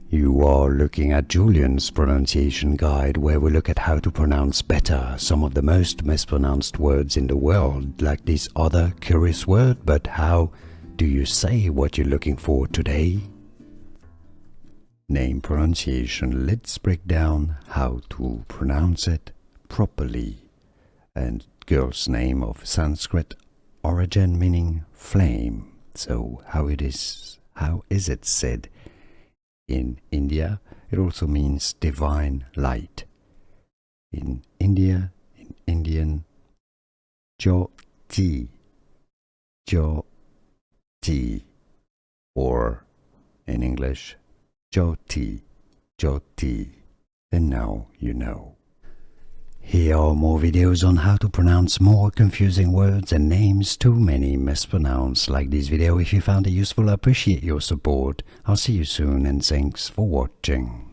You are looking at Julian's pronunciation guide, where we look at how to pronounce better some of the most mispronounced words in the world, like this other curious word. But how do you say what you're looking for today? Name pronunciation. Let's break down how to pronounce it properly. And girl's name of Sanskrit origin, meaning flame. So how is it said? In India, it also means divine light. In India, in Indian, Jyoti, Jyoti, or in English, Jyoti, Jyoti. And now you know. Here are more videos on how to pronounce more confusing words and names too many mispronounced. Like this video if you found it useful. I appreciate your support. I'll see you soon and thanks for watching.